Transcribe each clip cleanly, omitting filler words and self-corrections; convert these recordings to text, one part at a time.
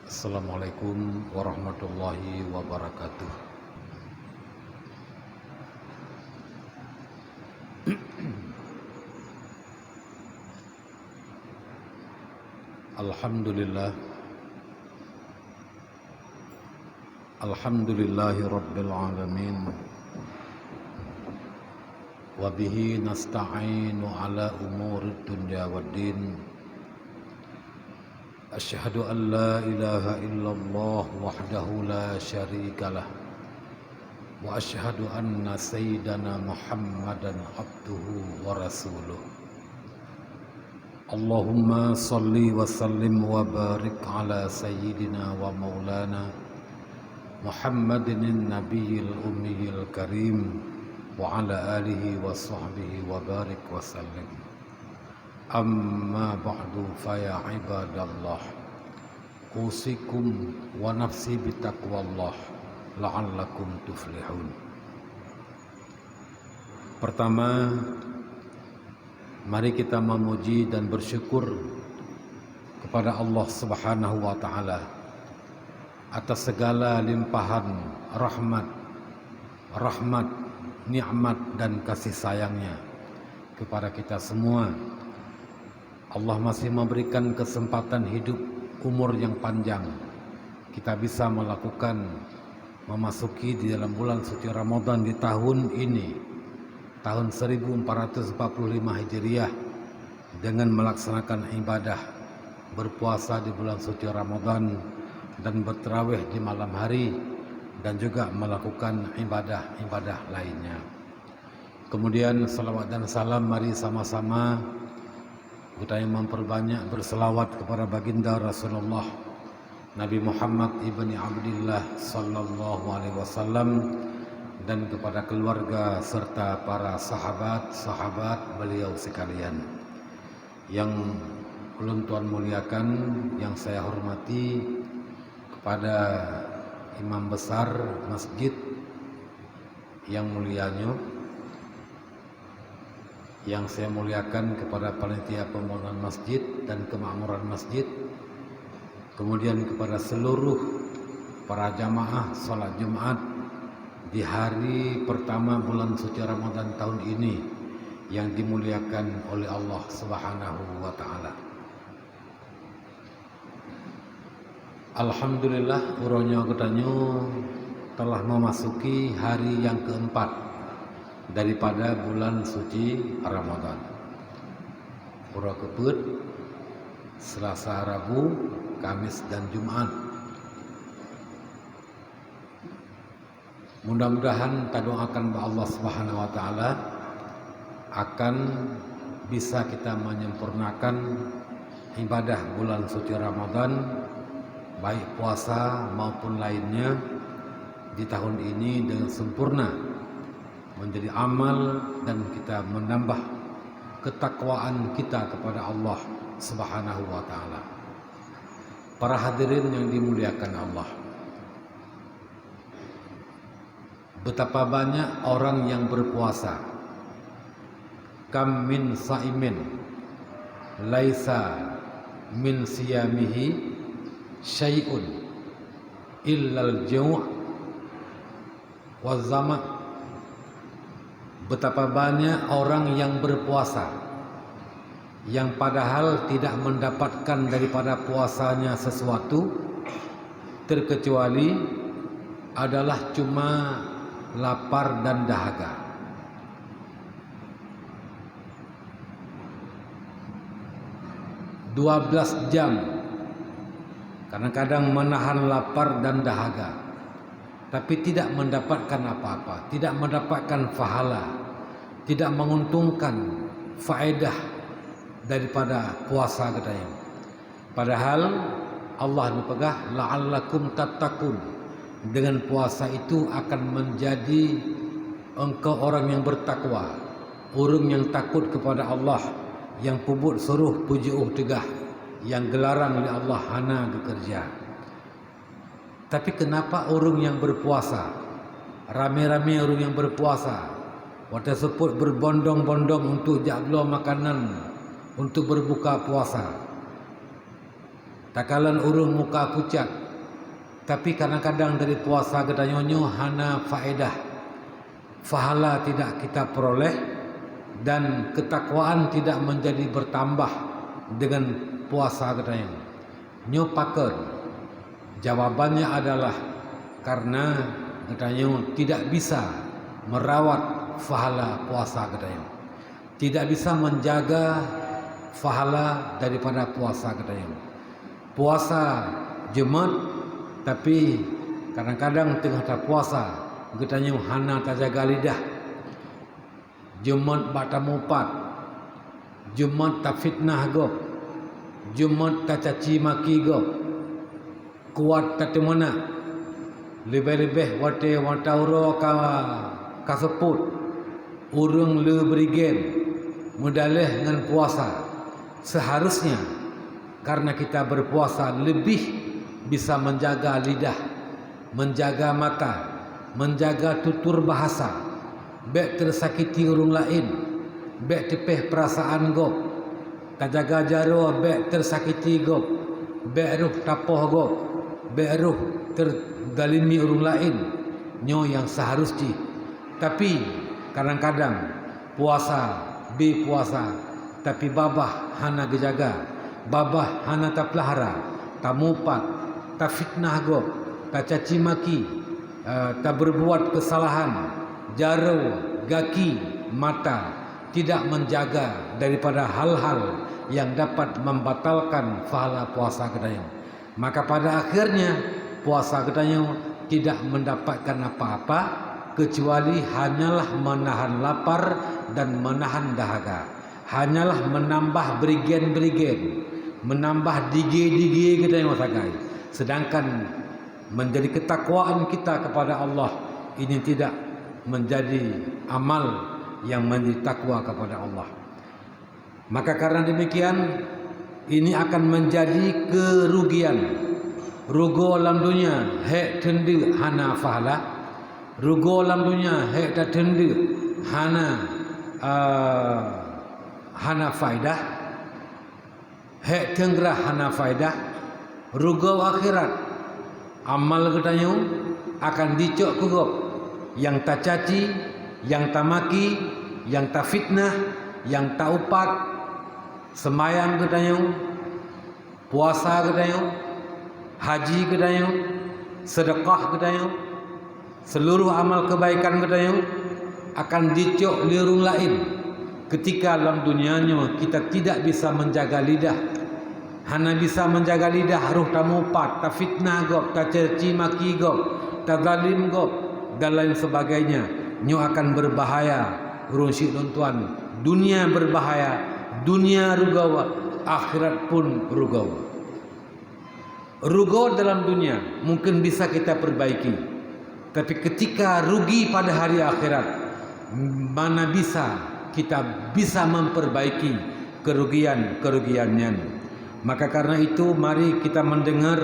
Assalamualaikum warahmatullahi wabarakatuh. Alhamdulillah, alhamdulillahi rabbil alamin. Wa bihi nasta'inu ala umuri dunya waddin. Asyhadu an la ilaha illallah wahdahu la syarikalah. Wa asyhadu anna sayyidana Muhammadan abduhu wa rasuluh. Allahumma salli wa sallim wa barik ala sayyidina wa maulana Muhammadin nabiyil ummiyil karim wa ala alihi wa sahbihi wa barik wa sallim. Amma ba'du fa ya ibadallah, usikum wa nafsi bitaqwallah la'allakum tuflihun. Pertama, mari kita memuji dan bersyukur kepada Allah Subhanahu wa taala atas segala limpahan rahmat, nikmat dan kasih sayangnya kepada kita semua. Allah masih memberikan kesempatan hidup, umur yang panjang. Kita bisa memasuki di dalam bulan suci Ramadan di tahun ini, tahun 1445 Hijriah, dengan melaksanakan ibadah berpuasa di bulan suci Ramadan dan bertarawih di malam hari, dan juga melakukan ibadah-ibadah lainnya. Kemudian salawat dan salam, mari sama-sama kita yang memperbanyak berselawat kepada baginda Rasulullah Nabi Muhammad ibni Abdillah sallallahu alaihi wasallam, dan kepada keluarga serta para sahabat-sahabat beliau sekalian. Yang ulun tuan muliakan, yang saya hormati, kepada imam besar masjid yang mulianya, yang saya muliakan kepada panitia pembangunan masjid dan kemakmuran masjid, kemudian kepada seluruh para jamaah salat Jumat di hari pertama bulan suci Ramadan tahun ini yang dimuliakan oleh Allah Subhanahu wa taala. Alhamdulillah, uronya ketanyo telah memasuki hari yang keempat daripada bulan suci Ramadan. Pura keput, Selasa, Rabu, Kamis dan Jumat. Mudah-mudahan kita doakan bahwa Allah Subhanahu wa taala akan bisa kita menyempurnakan ibadah bulan suci Ramadan, baik puasa maupun lainnya, di tahun ini dengan sempurna menjadi amal, dan kita menambah ketakwaan kita kepada Allah Subhanahu wa taala. Para hadirin yang dimuliakan Allah, betapa banyak orang yang berpuasa. Kam min saimin laisa min siyamihi syai'un illal jau' wa zama'. Betapa banyak orang yang berpuasa yang padahal tidak mendapatkan daripada puasanya sesuatu, terkecuali adalah cuma lapar dan dahaga. "12 jam kadang-kadang menahan lapar dan dahaga, tapi tidak mendapatkan apa-apa, tidak mendapatkan pahala, tidak menguntungkan faedah daripada puasa katanya. Padahal Allah berpegang la'allakum tattaqun. Dengan puasa itu akan menjadi engkau orang yang bertakwa, orang yang takut kepada Allah, yang pubut suruh puji tegah, yang gelarang oleh Allah hana bekerja. Tapi kenapa orang yang berpuasa, rame-rame orang yang berpuasa, waktu tersebut berbondong-bondong untuk jaglo makanan, untuk berbuka puasa, takalan urung muka pucat, tapi kadang-kadang dari puasa gedanyonyo hana faedah, fahala tidak kita peroleh, dan ketakwaan tidak menjadi bertambah dengan puasa gedanyo. Nyo paker, jawabannya adalah karena gedanyo tidak bisa merawat fahala puasa gedanyo, tidak bisa menjaga fahala daripada puasa gedanyo. Puasa Jumat, tapi kadang-kadang tengah tak puasa gedanyo hana tak jaga lidah. Jumat bata mupat, Jumat tak fitnah gop, Jumat tak caci maki gop, kuat tak temana, lebih-lebih wate watauro kaseput, urung le berigen, mudaleh dengan puasa. Seharusnya karena kita berpuasa lebih bisa menjaga lidah, menjaga mata, menjaga tutur bahasa, bek tersakiti urung lain, bek tepeh perasaan gop, tajaga jaro bek tersakiti gop, bek ruh tapoh gop, bek ruh terdalimi urung lain, nyo yang seharusnya. Tapi kadang-kadang puasa, puasa, tapi babah hana gejaga, babah hana tak pelahara, tak mupat, tak fitnah gop, tak caci maki, tak berbuat kesalahan, jaro, gaki, mata, tidak menjaga daripada hal-hal yang dapat membatalkan pahala puasa gedanyo. Maka pada akhirnya puasa gedanyo tidak mendapatkan apa-apa kecuali hanyalah menahan lapar dan menahan dahaga, hanyalah menambah berigen-berigen, menambah dige-dige gedanyo sagai. Sedangkan menjadi ketakwaan kita kepada Allah ini tidak menjadi amal yang menjadi takwa kepada Allah. Maka karena demikian ini akan menjadi kerugian. Rugo alam dunia hek tendi hana fahala, rugo alam dunia hek tak tendi hana faidah, hek tenggerah hana faidah. Rugo akhirat amal gedanyo akan dicok kugop, yang tak caci, yang tak maki, yang tak fitnah, yang tak upat, semayang gedanyo, puasa gedanyo, haji gedanyo, sedekah gedanyo, seluruh amal kebaikan gedanyo akan dicok lirung lain. Ketika dalam dunianya kita tidak bisa menjaga lidah, hana bisa menjaga lidah, ruh tak mupat, tak fitnah gop, tak caci maki gop, tak zalim gop, dan lain sebagainya, nyo akan berbahaya. Urung syik tuan, dunia berbahaya, dunia rugawa, akhirat pun rugawa. Rugo dalam dunia mungkin bisa kita perbaiki, tapi ketika rugi pada hari akhirat, mana bisa kita bisa memperbaiki kerugian-kerugiannya. Maka karena itu mari kita mendengar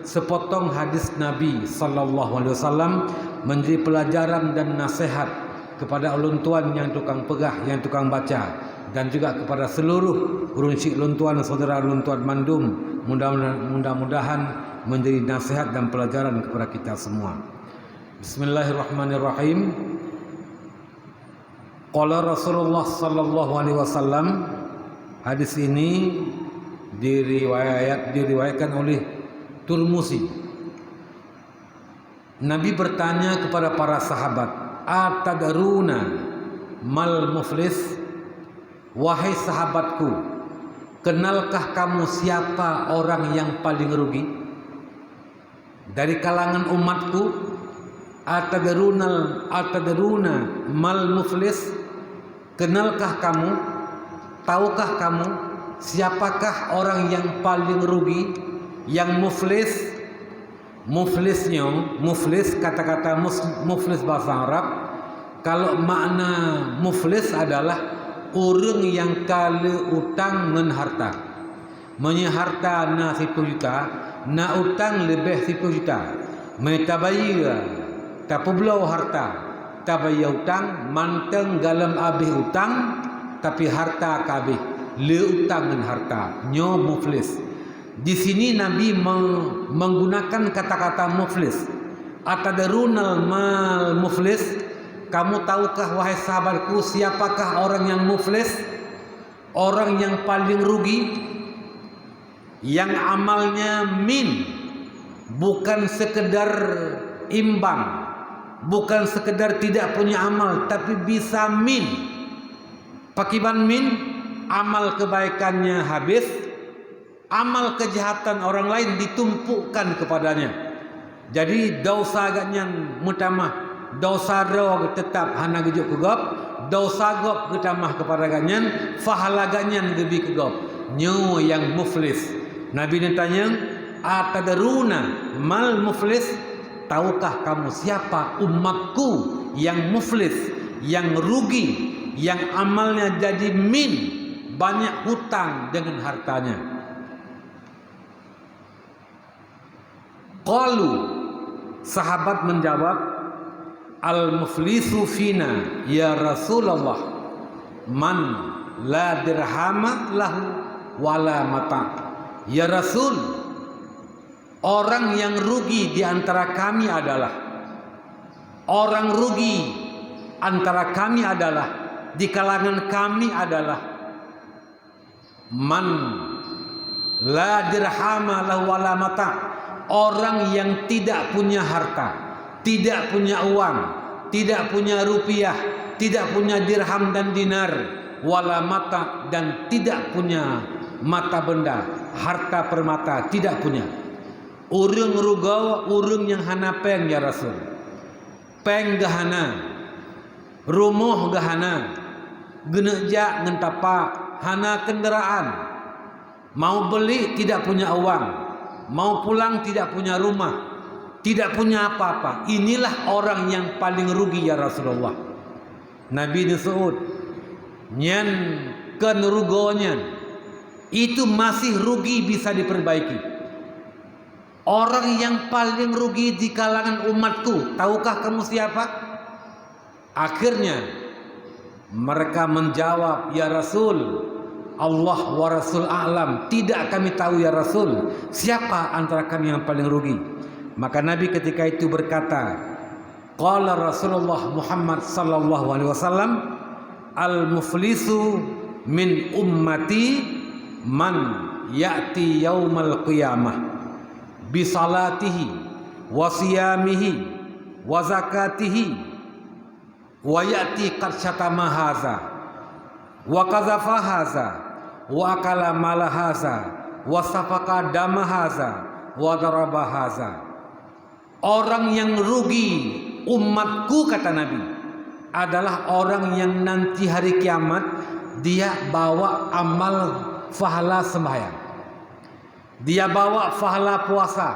sepotong hadis Nabi sallallahu alaihi wasallam menjadi pelajaran dan nasihat kepada ulun tuan yang tukang pegah, yang tukang baca, dan juga kepada seluruh urun syik ulun tuan, saudara ulun tuan mandum. Mudah-mudahan menjadi nasihat dan pelajaran kepada kita semua. Bismillahirrahmanirrahim. Qala Rasulullah sallallahu alaihi wasallam. Hadis ini diriwayatkan oleh Tirmizi. Nabi bertanya kepada para sahabat, "Atadruna mal muflis?" Wahai sahabatku, kenalkah kamu siapa orang yang paling rugi dari kalangan umatku? Atadruna mal muflis? Kenalkah kamu, tahukah kamu siapakah orang yang paling rugi, yang muflis? Muflis, kata-kata muflis bahasa Arab, kalau makna muflis adalah orang yang kala utang ngan harta. Menyeharta na 10 juta, na utang lebih 10 juta. Metabaya tapublau harta, tabaya utang, manteng galam abih utang, tapi harta kabih le utang ngan harta. Nyo muflis. Di sini Nabi menggunakan kata-kata muflis. Atadrunal mal muflis? Kamu tahukah wahai sahabatku siapakah orang yang muflis? Orang yang paling rugi, yang amalnya min, bukan sekedar imbang, bukan sekedar tidak punya amal, tapi bisa min. Pakiban min, amal kebaikannya habis, amal kejahatan orang lain ditumpukkan kepadanya. Jadi dosa agaknya mutamah, dosa ro tetap hana gejuk kegop, dosa gop ketamah kepada ganyan, fahala ganyan lebih kegop. Nyo yang muflis. Nabi ditanya, atadruna mal muflis? Tahukah kamu siapa umatku yang muflis, yang rugi, yang amalnya jadi min, banyak hutang dengan hartanya? Qalu, sahabat menjawab, al-muflisu fina ya Rasulullah man la dirhama lahu wala mata. Ya Rasul, orang yang rugi di antara kami adalah, orang rugi antara kami adalah, di kalangan kami adalah man la dirhama lahu wala mata, orang yang tidak punya harta, tidak punya uang, tidak punya rupiah, tidak punya dirham dan dinar, wala mata, dan tidak punya mata benda, harta permata, tidak punya. Urung rugaw, urung yang hana peng ya Rasul. Peng gahana, rumah gahana, geneja ngentapa, hana kendaraan. Mau beli tidak punya uang, mau pulang tidak punya rumah, tidak punya apa-apa. Inilah orang yang paling rugi ya Rasulullah. Nabi disebut nyan kenerugonya itu masih rugi bisa diperbaiki. Orang yang paling rugi di kalangan umatku, tahukah kamu siapa? Akhirnya mereka menjawab, ya Rasul, Allah wa Rasul a'lam. Tidak kami tahu ya Rasul, siapa antara kami yang paling rugi. Maka Nabi ketika itu berkata, qala Rasulullah Muhammad sallallahu alaihi wasallam, al-muflisu min ummati man ya'ti yaumal qiyamah bi salatihi wa siyamihi wa zakatihi wa ya'ti qad syatama haza wa qazafa haza wa akala mala haza wa safaka dama haza wa daraba haza. Orang yang rugi umatku, kata Nabi, adalah orang yang nanti hari kiamat dia bawa amal fahala sembahyang, dia bawa fahala puasa,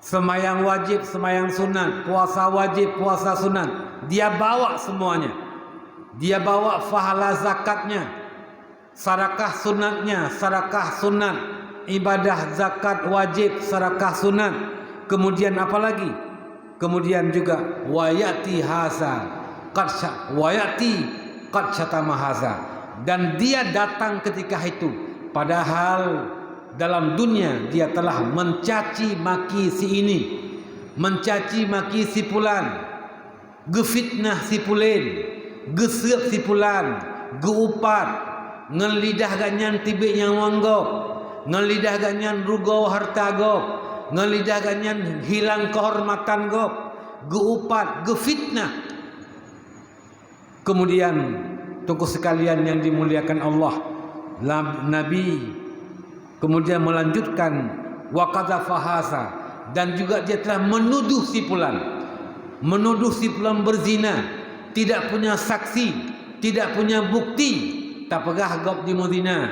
sembahyang wajib, sembahyang sunat, puasa wajib, puasa sunat, dia bawa semuanya. Dia bawa fahala zakatnya, sedekah sunatnya, sedekah sunat, ibadah zakat wajib, sedekah sunat. Kemudian apa lagi? Kemudian juga wayati haza qad wayati qad syatama haza, dan dia datang ketika itu padahal dalam dunia dia telah mencaci maki si ini, mencaci maki si pulan, gefitnah si pulen, gesep si pulan, geupat, ngelidah ganyan tibik yang wanggok, ngelidah ganyan rugo harta gok, ngelidah ganyan hilang kehormatan gok, geupat, gefitnah. Kemudian tunggu sekalian yang dimuliakan Allah, Nabi kemudian melanjutkan wa qadzafa haza, dan juga dia telah menuduh si fulan, menuduh si fulan berzina, tidak punya saksi, tidak punya bukti, tak pegah gop di Madinah,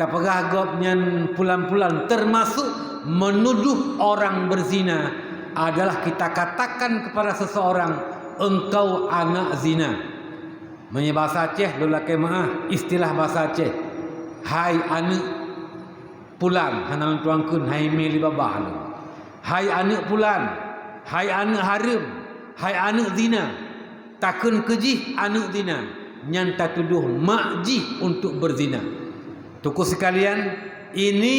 tak pegah gop nyan pulan-pulan, termasuk menuduh orang berzina adalah kita katakan kepada seseorang engkau anak zina. Menye bahasa Aceh lulake maah, istilah bahasa Aceh, hai anak pulan, hanal tuangkeun hai meli babah lu, hai anak pulan, hai anak haram, hai anak zina, takun kejih anak zina, nyan tak tuduh makjih untuk berzina. Tuku sekalian, ini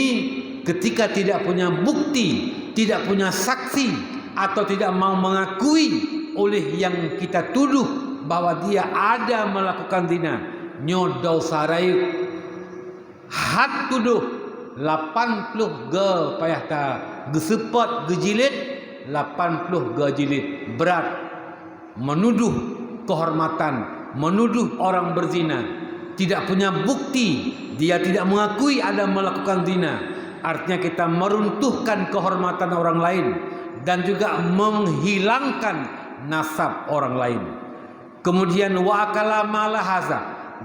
ketika tidak punya bukti, tidak punya saksi, atau tidak mau mengakui oleh yang kita tuduh bahwa dia ada melakukan zina, nyo dosa rayu had tuduh 80 ge payah ta gesepot gejilid 80 ge jilid berat menuduh kehormatan, menuduh orang berzina, tidak punya bukti, dia tidak mengakui ada melakukan zina. Artinya kita meruntuhkan kehormatan orang lain dan juga menghilangkan nasab orang lain. Kemudian wa akala malahaza,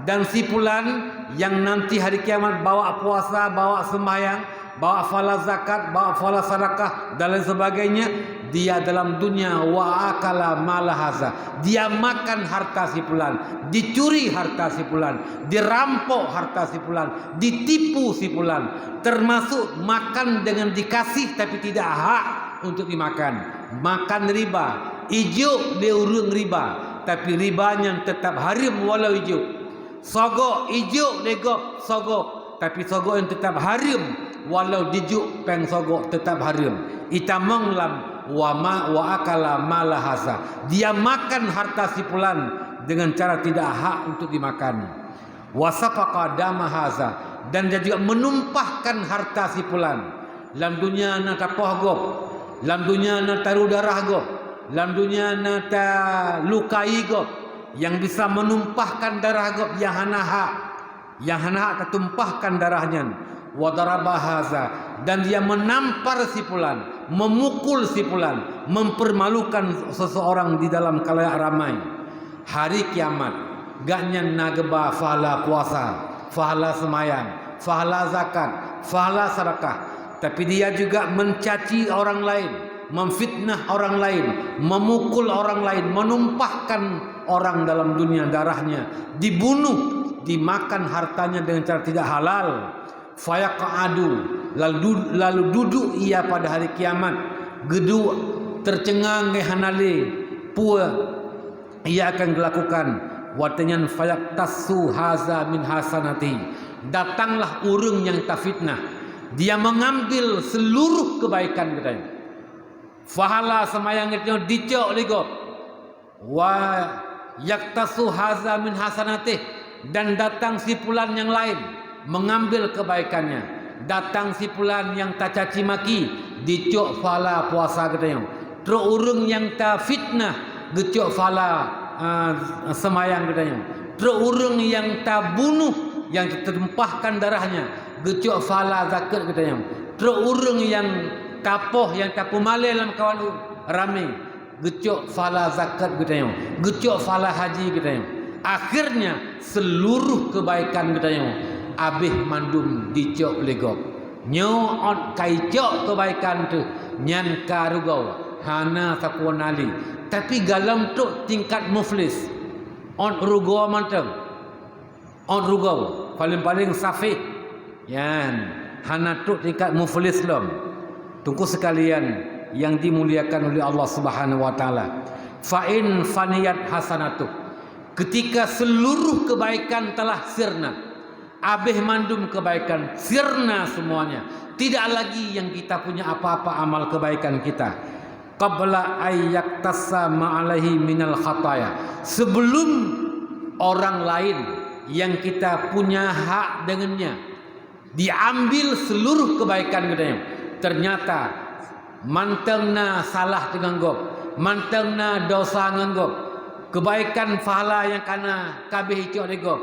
dan si fulan yang nanti hari kiamat bawa puasa, bawa sembahyang, bawa fala zakat, bawa fala sedekah dan lain sebagainya, dia dalam dunia wa akala malahaza, dia makan harta si fulan, dicuri harta si fulan, dirampok harta si fulan, ditipu si fulan, termasuk makan dengan dikasih tapi tidak hak untuk dimakan, makan riba, ijo dia urung riba, tapi ribanya tetap haram walau ijo, sogok ijo legok sogok, tapi sogok yang tetap haram walau dijuk peng sogok tetap haram. Itamong lam wa akala malahasa, dia makan harta si fulan dengan cara tidak hak untuk dimakan. Wasafaqa damahaza, dan dia juga menumpahkan harta si fulan. Dalam dunia na tapoh gop, dalam dunia na taruh darah gop, dalam dunia na ta lukai gop, yang bisa menumpahkan darah gop yang hana hak, yang hana hak tertumpahkan darahnya. Wadarabahaza, dan dia menampar si fulan, memukul si fulan, mempermalukan seseorang di dalam khalayak ramai. Hari kiamat gaknya nageba fahala puasa, fahala semayang, fahala zakat, fahala sedekah, tapi dia juga mencaci orang lain, memfitnah orang lain, memukul orang lain, menumpahkan orang dalam dunia darahnya, dibunuh, dimakan hartanya dengan cara tidak halal. Fayaqadu, lalu duduk ia pada hari kiamat, gedu tercengang hanale pua ia akan dilakukan watanyan fayaqtasu haza min hasanati, datanglah urang yang tafitnah, dia mengambil seluruh kebaikan kita, fahala semayang itu dicok ligo wa yaktasu haza min hasanati, dan datang si fulan yang lain mengambil kebaikannya, datang si fulan yang tak caci maki dicok fala puasa katanya, terus urang yang tak fitnah dicok fala semayang katanya, terus urang yang tak bunuh, yang tertumpahkan darahnya dicok fala zakat katanya, terus urang yang kapoh, yang tak pemale dalam kawan ramai dicok fala zakat katanya, dicok fala haji katanya. Akhirnya seluruh kebaikan katanya abih mandum dicok legok, nyo on kaicok kebaikan tu nyan karugau hana sakuanali, tapi galam tu tingkat muflis on rugau manteng, on rugau paling safih yan hana tu tingkat muflis lom. Tunggu sekalian yang dimuliakan oleh Allah Subhanahu wa taala, fa in faniyat hasanatu, ketika seluruh kebaikan telah sirna, abih mandum kebaikan sirna semuanya, tidak lagi yang kita punya apa-apa amal kebaikan kita. Qabla ayyaktasa ma'alaihi minal khataya, sebelum orang lain yang kita punya hak dengannya diambil seluruh kebaikan kita, ternyata mantengna salah dengan gop, mantengna dosa dengan gop, kebaikan pahala yang kana kabeh icok de gop,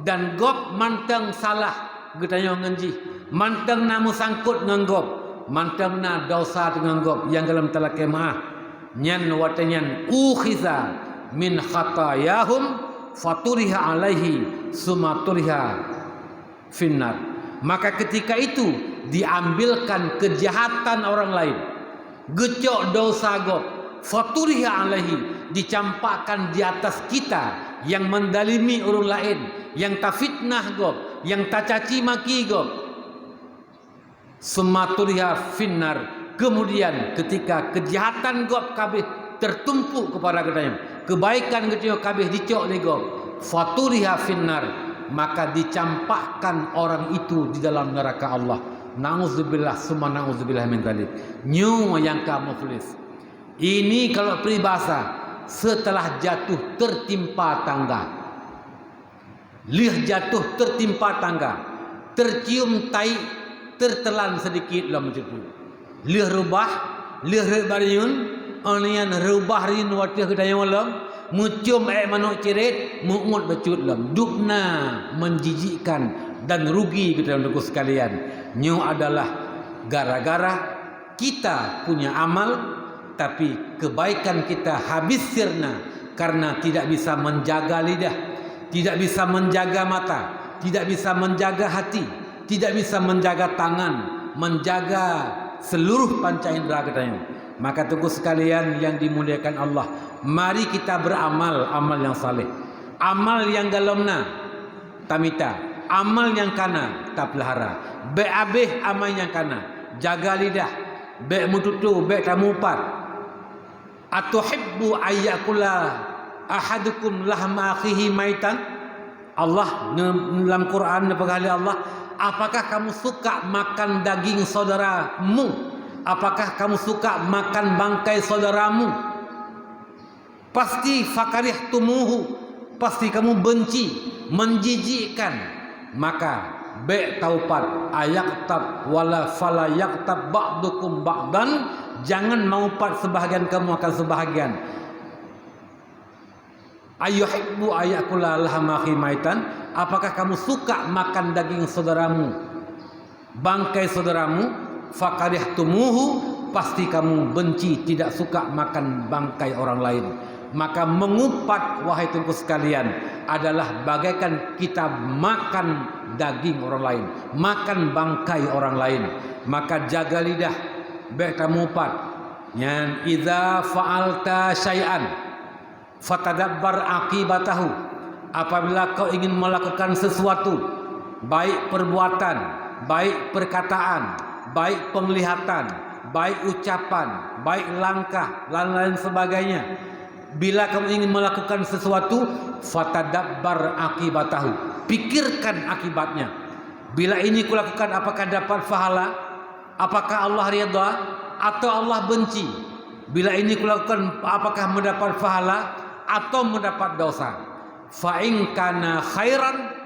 dan gop manteng salah getanya ngenji, manteng namu sangkut dengan gop, manteng na dosa dengan gop yang dalam talakai maaf nyan watanyan ukhiza min khatayahum faturiha alaihi sumaturiha finnar, maka ketika itu diambilkan kejahatan orang lain, gecok dosa gop, faturiha alaihi, dicampakkan di atas kita yang mendalimi orang lain, yang tak fitnah gop, yang tak caci maki gop, sumaturiha finnar, kemudian ketika kejahatan gop kabeh tertumpuk kepada kita, kebaikan kita kabeh dicok le gop, faturiha finnar, maka dicampakkan orang itu di dalam neraka Allah Nauzubillah summa nauzubillah min dzalik. Nyu yang kamu muflis. Ini kalau peribahasa setelah jatuh tertimpa tangga. Lih jatuh tertimpa tangga. Tercium tai tertelan sedikit lah macam tu. Lih rubah, lih rebariun, onian rubah rin watih kedaya malam, mucium manuk cirit, muut becut lam. Dupna menjijikkan dan rugi kita untuk sekalian. Nyu adalah gara-gara kita punya amal tapi kebaikan kita habis sirna karena tidak bisa menjaga lidah, tidak bisa menjaga mata, tidak bisa menjaga hati, tidak bisa menjaga tangan, menjaga seluruh panca indera katanya. Maka tunggu sekalian yang dimuliakan Allah, mari kita beramal amal yang saleh, amal yang dalamna tamita, amal yang kana tak pelihara, baik abih amal yang kana, jaga lidah, baik mututu, baik tamupat. Atuhibbu ayyakula ahadukum lahma akhihi maitan. Allah dalam Quran kali Allah, apakah kamu suka makan daging saudaramu? Apakah kamu suka makan bangkai saudaramu? Pasti fakarihtumuhu, pasti kamu benci, menjijikkan. Maka be taupat ayaktab wala fala yaktab ba'dukum ba'dan, jangan maupat sebahagian kamu akan sebahagian. Ayyuhibbu ayakula lahma akhi maitan, apakah kamu suka makan daging saudaramu, bangkai saudaramu? Fakarihtumuhu, pasti kamu benci, tidak suka makan bangkai orang lain. Maka mengupat, wahai tungku sekalian, adalah bagaikan kita makan daging orang lain, makan bangkai orang lain. Maka jaga lidah, baik kamu upat. Yang idza fa'alta syai'an fatadabbar akibatahu, apabila kau ingin melakukan sesuatu, baik perbuatan, baik perkataan, baik penglihatan, baik ucapan, baik langkah, dan lain sebagainya. Bila kamu ingin melakukan sesuatu, fatadabbar akibatahu, pikirkan akibatnya. Bila ini kulakukan, apakah dapat pahala? Apakah Allah ridha atau Allah benci? Bila ini kulakukan, apakah mendapat pahala atau mendapat dosa? Fa in kana khairan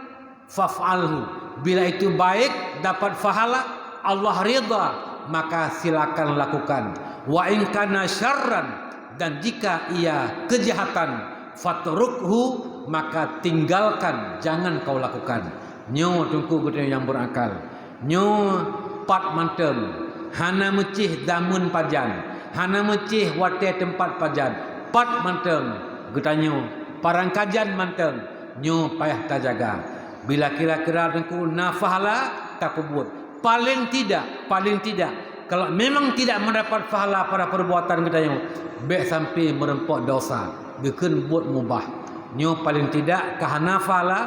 faf'alhu, bila itu baik, dapat pahala, Allah ridha, maka silakan lakukan. Wa in kana syarran, dan jika ia kejahatan, fatrukhu, maka tinggalkan, jangan kau lakukan. Nyo tungku gede yang berakal. Nyo pat mantem, hana mecih damun pajan, hana mecih wate tempat pajan. Pat mantem, getanyo parang kajan mantem, nyo payah tajaga. Bila kira-kira tungku nafahala tak pebut. Paling tidak, kalau memang tidak mendapat pahala pada perbuatan getanyo, baik sampai merempok dosa, gekeun buat mubah. Nyo paling tidak kahana pahala,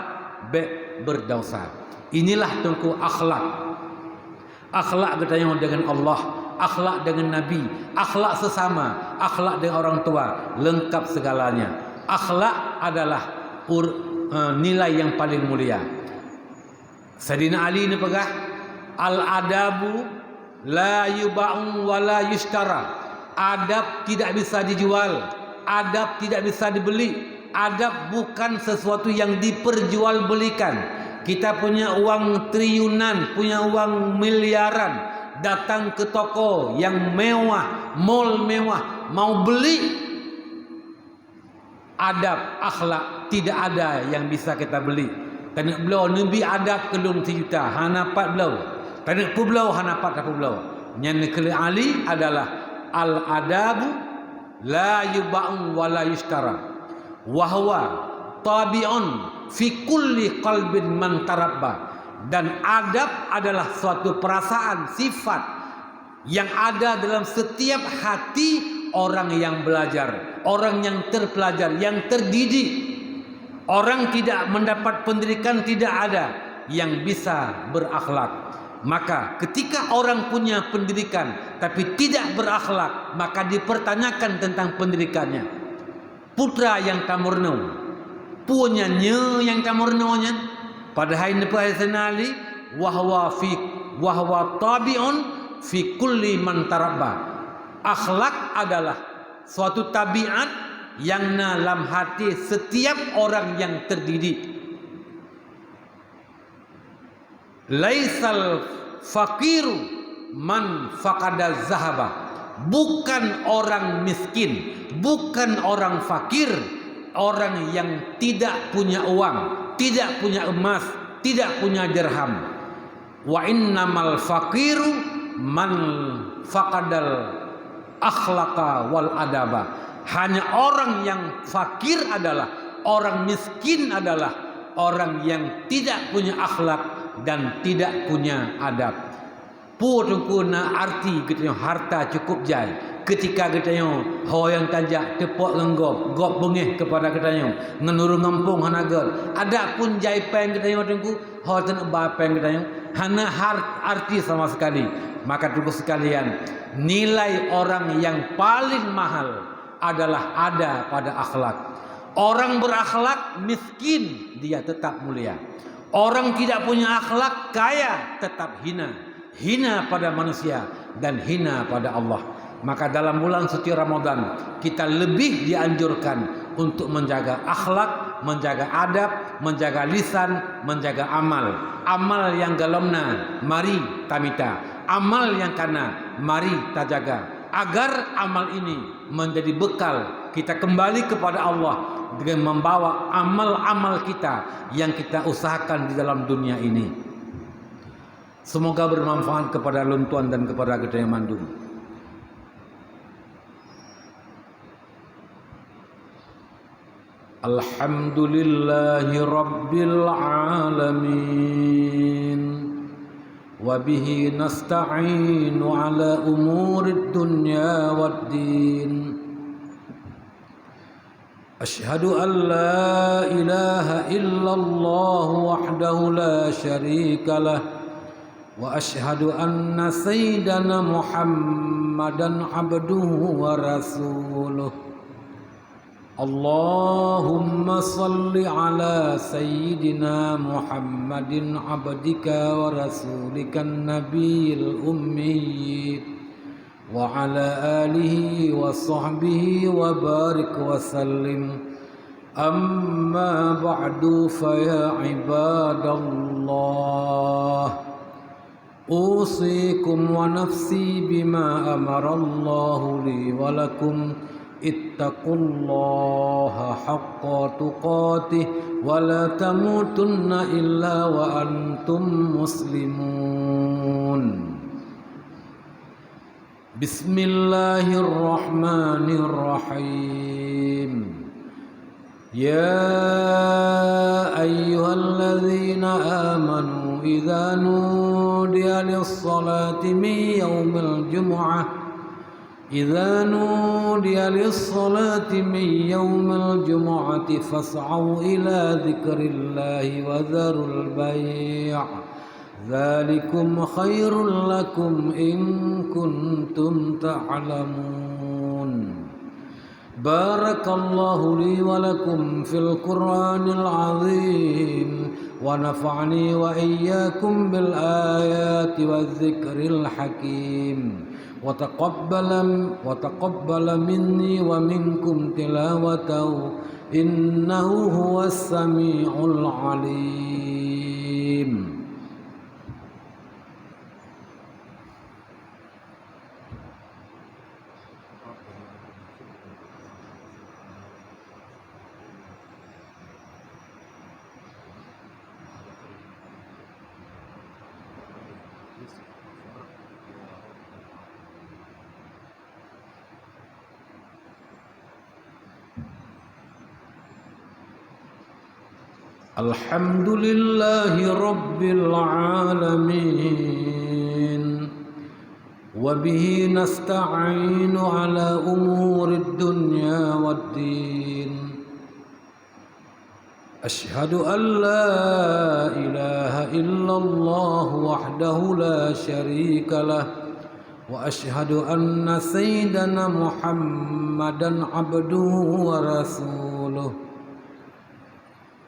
baik berdosa. Inilah tungku akhlak. Akhlak getanyo dengan Allah, akhlak dengan Nabi, akhlak sesama, akhlak dengan orang tua, lengkap segalanya. Akhlak adalah nilai yang paling mulia. Sayyidina Ali ini pegah, al-adabu la yuba'u wa la yushtara. Adab tidak bisa dijual, adab tidak bisa dibeli. Adab bukan sesuatu yang diperjualbelikan. Kita punya uang triliunan, punya uang miliaran, datang ke toko yang mewah, mall mewah, mau beli, adab, akhlak tidak ada yang bisa kita beli. Karena beliau Nabi adab kelung sejuta, hanapat beliau. Karena beliau hanapat apa beliau. Yang nekeli Ali adalah al-adabu la yuba'u wa la yushtara, wa huwa tabi'un fi kulli qalbin man tarabba. Dan adab adalah suatu perasaan, sifat yang ada dalam setiap hati orang yang belajar, orang yang terpelajar, yang terdidik. Orang tidak mendapat pendidikan, tidak ada yang bisa berakhlak. Maka ketika orang punya pendidikan tapi tidak berakhlak, maka dipertanyakan tentang pendidikannya. Putra yang tamurno, punya nye yang tamurnonya, padahal ini perhatian Ali, wahwa fi wa huwa tabi'un fi kulli man tarabba. Akhlak adalah suatu tabiat yang dalam hati setiap orang yang terdidik. Laisal faqiru man faqada zahaba. Bukan orang miskin, bukan orang fakir, orang yang tidak punya uang, tidak punya emas, tidak punya dirham. Wa innamal faqiru man faqadal akhlaqa wal adaba. Hanya orang yang fakir adalah, orang miskin adalah orang yang tidak punya akhlak dan tidak punya adab. Purukuna arti kita harta cukup jai. Ketika kita ho yang tajak tepuk lenggop, gop bengih kepada kita ngenuru ngampung hanagal. Ada pun jai peng kita tunggu, ho ten ba peng kita hana arti sama sekali. Maka tunggu sekalian, nilai orang yang paling mahal adalah ada pada akhlak. Orang berakhlak miskin dia tetap mulia. Orang tidak punya akhlak kaya tetap hina. Hina pada manusia dan hina pada Allah. Maka dalam bulan suci Ramadan kita lebih dianjurkan untuk menjaga akhlak, menjaga adab, menjaga lisan, menjaga amal. Amal yang galomna mari tamita, amal yang kana mari tajaga, agar amal ini menjadi bekal kita kembali kepada Allah dengan membawa amal-amal kita yang kita usahakan di dalam dunia ini. Semoga bermanfaat kepada luntuan dan kepada Gedaya Mandung. Alhamdulillahi Rabbil Alamin. Wabihi nasta'inu ala umurid dunya waddin. Ashhadu an la ilaha illallah wahdahu la syarika lah. وأشهد أن سيدنا محمدا عبده ورسوله اللهم صل على سيدنا محمد عبدك ورسولك النبي الأمي وعلى آله وصحبه وبارك وسلم أما بعد فيا عباد الله أوصيكم ونفسي بما أمر الله لي ولكم اتقوا الله حق تقاته ولا تموتن إلا وأنتم مسلمون بسم الله الرحمن الرحيم يا أيها الذين آمنوا إذا نودي للصلاة من يوم الجمعة فاسعوا إلى ذكر الله وذروا البيع ذلكم خير لكم إن كنتم تعلمون بارك الله لي ولكم في القرآن العظيم ونفعني وإياكم بالآيات والذكر الحكيم وتقبل مني ومنكم تلاوته إنه هو السميع العليم. الحمد لله رب العالمين وبه نستعين على أمور الدنيا والدين أشهد أن لا إله إلا الله وحده لا شريك له وأشهد أن سيدنا محمدا عبده ورسوله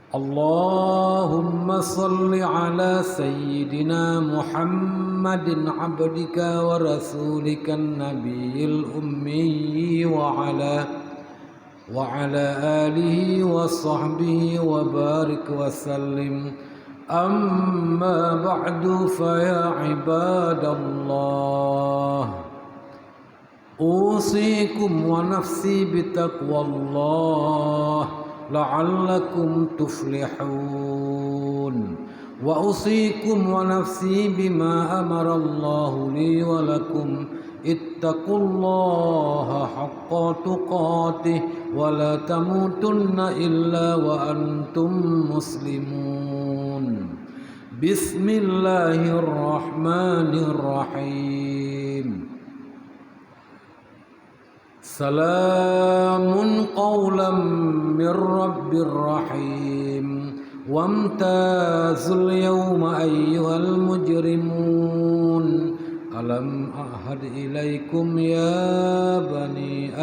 اللهم صل على سيدنا محمد محمد عبدك ورسولك النبي الأمي وعلى آله وصحبه وبارك وسلم. أما بعد فيا عباد الله، أوصيكم ونفسي بتقوى الله لعلكم تفلحون، وأوصيكم ونفسي بما أمر الله لي ولكم. اتقوا الله حق تقاته ولا تموتن إلا وأنتم مسلمون. بسم الله الرحمن الرحيم. سلام قولا من رب رحيم. وامتازوا اليوم أيها المجرمون. ألم أعهد إليكم يا بني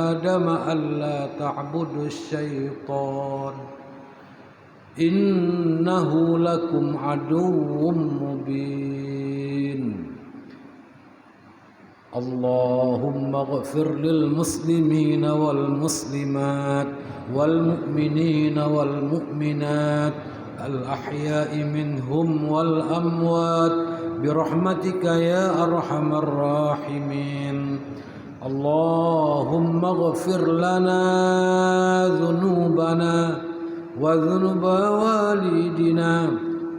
آدم ألا تعبدوا الشيطان إنه لكم عدو مبين. اللهم اغفر للمسلمين والمسلمات والمؤمنين والمؤمنات الأحياء منهم والأموات برحمتك يا أرحم الراحمين. اللهم اغفر لنا ذنوبنا وذنوب والدنا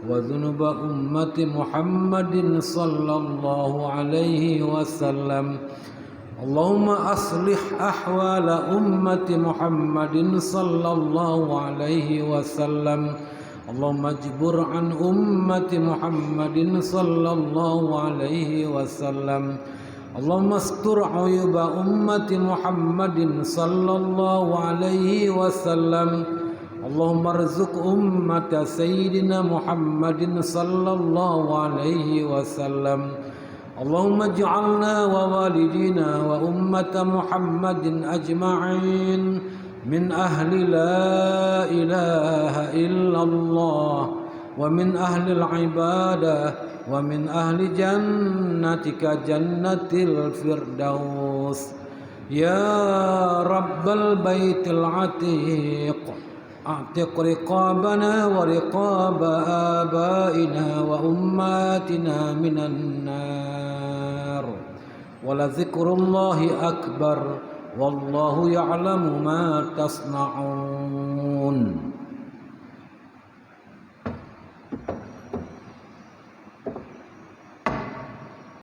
وذنوب أمة محمد صلى الله عليه وسلم. اللهم أصلح أحوال أمة محمد صلى الله عليه وسلم. اللهم اجبر عن أمة محمد صلى الله عليه وسلم. اللهم استر عيوب أمة محمد صلى الله عليه وسلم. اللهم ارزق أمة سيدنا محمد صلى الله عليه وسلم. اللهم اجعلنا ووالدينا وأمة محمد أجمعين من أهل لا إله إلا الله، ومن أهل العبادة، ومن أهل جنتك جنة الفردوس. يا رب البيت العتيق، أعتق رقابنا ورقاب آبائنا وأمهاتنا من النار. ولذكر الله أكبر والله يعلم ما تصنعون.